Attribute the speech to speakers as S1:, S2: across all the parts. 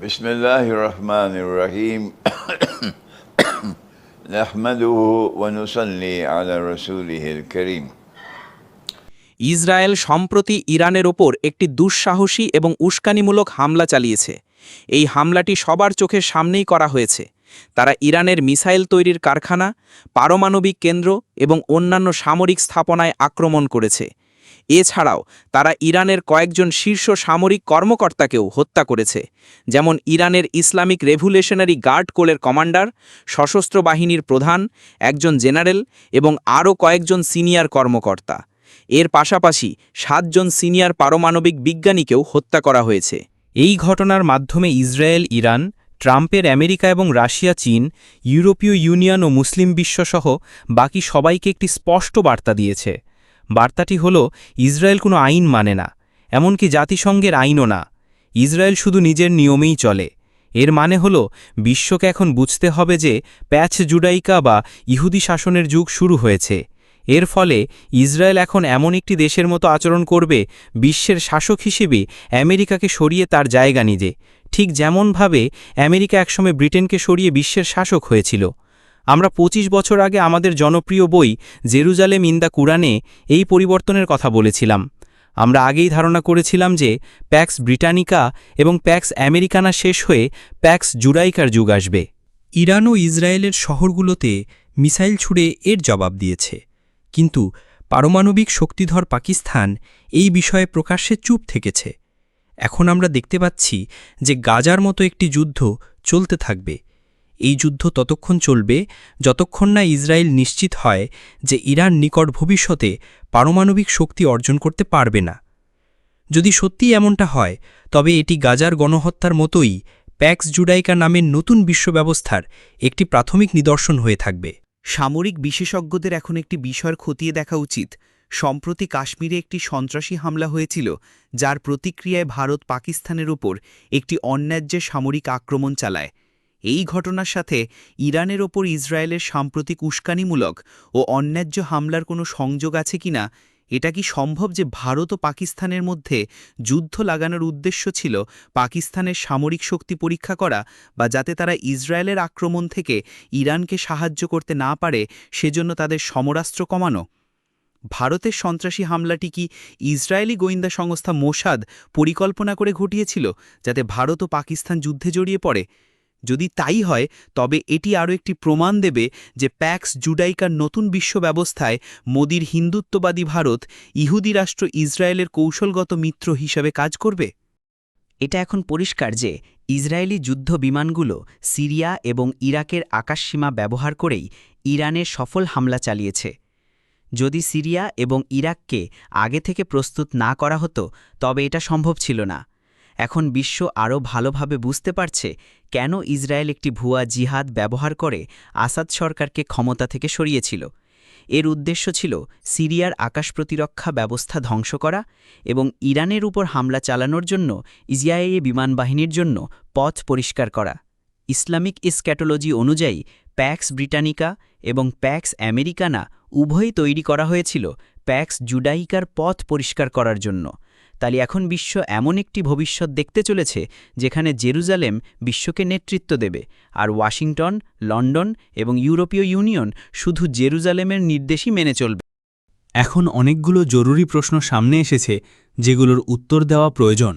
S1: बिस्मिल्लाहिर्रहमानिर्रहीम नहमदुहु व नुसल्ली अला रसूलिहिल करीम।
S2: ইসরায়েল সম্প্রতি ইরানের ওপর একটি দুঃসাহসী এবং উস্কানিমূলক হামলা চালিয়েছে। এই হামলাটি সবার চোখের সামনেই করা হয়েছে। তারা ইরানের মিসাইল তৈরির কারখানা, পারমাণবিক কেন্দ্র এবং অন্যান্য সামরিক স্থাপনায় আক্রমণ করেছে। এছাড়াও তারা ইরানের কয়েকজন শীর্ষ সামরিক কর্মকর্তাকেও হত্যা করেছে, যেমন ইরানের ইসলামিক রেভলিউশনারি গার্ড কোরের কমান্ডার, সশস্ত্র বাহিনীর প্রধান, একজন জেনারেল এবং আরও কয়েকজন সিনিয়র কর্মকর্তা। এর পাশাপাশি 7 জন সিনিয়র পারমাণবিক বিজ্ঞানীকেও হত্যা করা হয়েছে।
S3: এই ঘটনার মাধ্যমে ইসরায়েল, ইরান, ট্রাম্পের আমেরিকা এবং রাশিয়া, চীন, ইউরোপীয় ইউনিয়ন ও মুসলিম বিশ্বসহ বাকি সবাইকে একটি স্পষ্ট বার্তা দিয়েছে। বার্তাটি হল, ইসরায়েল কোনো আইন মানে না, এমনকি জাতিসংঘের আইনও না। ইসরায়েল শুধু নিজের নিয়মেই চলে। এর মানে হল, বিশ্বকে এখন বুঝতে হবে যে প্যাচ জুডাইকা বা ইহুদি শাসনের যুগ শুরু হয়েছে। এর ফলে ইসরায়েল এখন এমন একটি দেশের মতো আচরণ করবে, বিশ্বের শাসক হিসেবে আমেরিকাকে সরিয়ে তার জায়গা নিজে, ঠিক যেমনভাবে আমেরিকা একসময় ব্রিটেনকে সরিয়ে বিশ্বের শাসক হয়েছিল। আমরা 25 বছর আগে আমাদের জনপ্রিয় বই জেরুজালেম ইন দ্য কুরআনে এই পরিবর্তনের কথা বলেছিলাম। আমরা আগেই ধারণা করেছিলাম যে প্যাক্স ব্রিটানিকা এবং প্যাক্স আমেরিকানা শেষ হয়ে প্যাক্স জুডাইকার যুগ আসবে।
S4: ইরান ও ইসরায়েলের শহরগুলোতে মিসাইল ছুড়ে এর জবাব দিয়েছে, কিন্তু পারমাণবিক শক্তিধর পাকিস্তান এই বিষয়ে প্রকাশ্যে চুপ থেকেছে। এখন আমরা দেখতে পাচ্ছি যে গাজার মতো একটি যুদ্ধ চলতে থাকবে। এই যুদ্ধ ততক্ষণ চলবে যতক্ষণ না ইসরায়েল নিশ্চিত হয় যে ইরান নিকট ভবিষ্যতে পারমাণবিক শক্তি অর্জন করতে পারবে না। যদি সত্যি এমনটা হয়, তবে এটি গাজার গণহত্যার মতোই প্যাক্স জুডাইকা নামের নতুন বিশ্বব্যবস্থার একটি প্রাথমিক নিদর্শন হয়ে থাকবে।
S2: সামরিক বিশেষজ্ঞদের এখন একটি বিষয় খতিয়ে দেখা উচিত। সম্প্রতি কাশ্মীরে একটি সন্ত্রাসী হামলা হয়েছিল, যার প্রতিক্রিয়ায় ভারত পাকিস্তানের ওপর একটি অন্যায্য সামরিক আক্রমণ চালায়। এই ঘটনার সাথে ইরানের ওপর ইসরায়েলের সাম্প্রতিক উস্কানিমূলক ও অন্যায্য হামলার কোনো সংযোগ আছে কিনা? এটা কি সম্ভব যে ভারত ও পাকিস্তানের মধ্যে যুদ্ধ লাগানোর উদ্দেশ্য ছিল পাকিস্তানের সামরিক শক্তি পরীক্ষা করা, বা যাতে তারা ইসরায়েলের আক্রমণ থেকে ইরানকে সাহায্য করতে না পারে সেজন্য তাদের সমরাস্ত্র কমানো? ভারতের সন্ত্রাসী হামলাটি কি ইসরায়েলি গোয়েন্দা সংস্থা মোসাদ পরিকল্পনা করে ঘটিয়েছিল, যাতে ভারত ও পাকিস্তান যুদ্ধে জড়িয়ে পড়ে? যদি তাই হয়, তবে এটি আরও একটি প্রমাণ দেবে যে প্যাক্স জুডাইকার নতুন বিশ্ব ব্যবস্থায় মোদির হিন্দুত্ববাদী ভারত ইহুদি রাষ্ট্র ইসরায়েলের কৌশলগত মিত্র হিসাবে কাজ করবে। এটা এখন পরিষ্কার যে ইসরায়েলি যুদ্ধ বিমানগুলো সিরিয়া এবং ইরাকের আকাশসীমা ব্যবহার করেই ইরানের সফল হামলা চালিয়েছে। যদি সিরিয়া এবং ইরাককে আগে থেকে প্রস্তুত না করা হতো, তবে এটা সম্ভব ছিল না। এখন বিশ্ব আরও ভালোভাবে বুঝতে পারছে কেন ইসরায়েল একটি ভুয়া জিহাদ ব্যবহার করে আসাদ সরকারকে ক্ষমতা থেকে সরিয়েছিল। এর উদ্দেশ্য ছিল সিরিয়ার আকাশ প্রতিরক্ষা ব্যবস্থা ধ্বংস করা এবং ইরানের উপর হামলা চালানোর জন্য ইসরায়েলি বিমানবাহিনীর জন্য পথ পরিষ্কার করা। ইসলামিক স্ক্যাটোলজি অনুযায়ী প্যাক্স ব্রিটানিকা এবং প্যাক্স আমেরিকানা উভয়ই তৈরি করা হয়েছিল প্যাক্স জুডাইকার পথ পরিষ্কার করার জন্য। তাই এখন বিশ্ব এমন একটি ভবিষ্যৎ দেখতে চলেছে যেখানে জেরুজালেম বিশ্বকে নেতৃত্ব দেবে, আর ওয়াশিংটন, লন্ডন এবং ইউরোপীয় ইউনিয়ন শুধু জেরুজালেমের নির্দেশই মেনে চলবে।
S3: এখন অনেকগুলো জরুরি প্রশ্ন সামনে এসেছে, যেগুলোর উত্তর দেওয়া প্রয়োজন।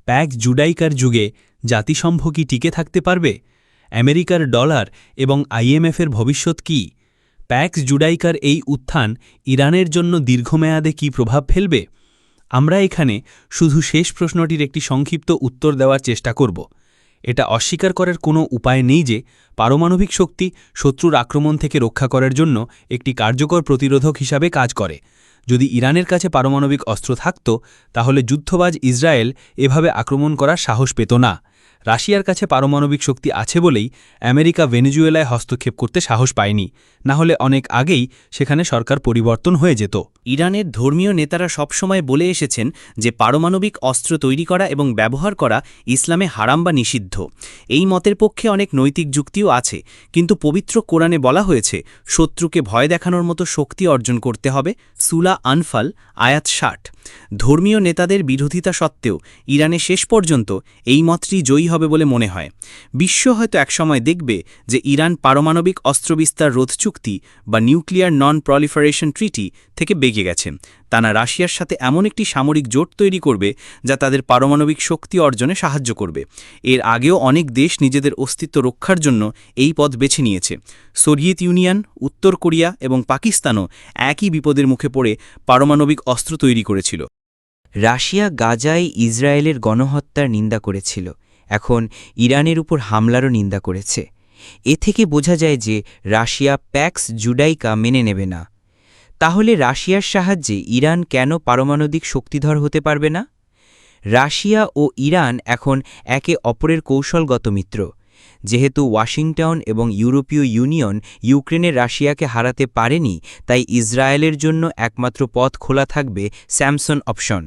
S3: প্যাক্স জুডাইকার যুগে জাতিসংঘ কি টিকে থাকতে পারবে? আমেরিকার ডলার এবং IMFের ভবিষ্যৎ কি? প্যাক্স জুডাইকার এই উত্থান ইরানের জন্য দীর্ঘমেয়াদে কি প্রভাব ফেলবে? আমরা এখানে শুধু শেষ প্রশ্নটির একটি সংক্ষিপ্ত উত্তর দেওয়ার চেষ্টা করব। এটা অস্বীকার করার কোনো উপায় নেই যে পারমাণবিক শক্তি শত্রুর আক্রমণ থেকে রক্ষা করার জন্য একটি কার্যকর প্রতিরোধক হিসাবে কাজ করে। যদি ইরানের কাছে পারমাণবিক অস্ত্র থাকত, তাহলে যুদ্ধবাজ ইসরায়েল এভাবে আক্রমণ করার সাহস পেত না। রাশিয়ার কাছে পারমাণবিক শক্তি আছে বলেই আমেরিকা ভেনেজুয়েলায় হস্তক্ষেপ করতে সাহস পায়নি, না হলে অনেক আগেই সেখানে সরকার পরিবর্তন হয়ে যেত।
S2: ইরানের ধর্মীয় নেতারা সবসময় বলে এসেছেন যে পারমাণবিক অস্ত্র তৈরি করা এবং ব্যবহার করা ইসলামে হারাম বা নিষিদ্ধ। এই মতের পক্ষে অনেক নৈতিক যুক্তিও আছে, কিন্তু পবিত্র কোরআনে বলা হয়েছে শত্রুকে ভয় দেখানোর মতো শক্তি অর্জন করতে হবে। সূরা আনফাল আয়াত 60। ধর্মীয় নেতাদের বিরোধিতা সত্ত্বেও ইরানে শেষ পর্যন্ত এই মতটি জয়ী হবে বলে মনে হয়। বিশ্ব হয়তো একসময় দেখবে যে ইরান পারমাণবিক অস্ত্রবিস্তার রোধ চুক্তি বা নিউক্লিয়ার নন প্রলিফারেশন ট্রিটি থেকে বেগে গেছে। তারা রাশিয়ার সাথে এমন একটি সামরিক জোট তৈরি করবে যা তাদের পারমাণবিক শক্তি অর্জনে সাহায্য করবে। এর আগেও অনেক দেশ নিজেদের অস্তিত্ব রক্ষার জন্য এই পথ বেছে নিয়েছে। সোভিয়েত ইউনিয়ন, উত্তর কোরিয়া এবং পাকিস্তানও একই বিপদের মুখে পড়ে পারমাণবিক অস্ত্র তৈরি করেছিল।
S5: রাশিয়া গাজায় ইসরায়েলের গণহত্যার নিন্দা করেছিল, এখন ইরানের উপর হামলারও নিন্দা করেছে। এ থেকে বোঝা যায় যে রাশিয়া প্যাক্স জুডাইকা মেনে নেবে না। তাহলে রাশিয়ার সাহায্যে ইরান কেন পারমাণবিক শক্তিধর হতে পারবে না? রাশিয়া ও ইরান এখন একে অপরের কৌশলগত মিত্র। যেহেতু ওয়াশিংটন এবং ইউরোপীয় ইউনিয়ন ইউক্রেনে রাশিয়াকে হারাতে পারেনি, তাই ইসরায়েলের জন্য একমাত্র পথ খোলা থাকবে স্যামসন অপশন।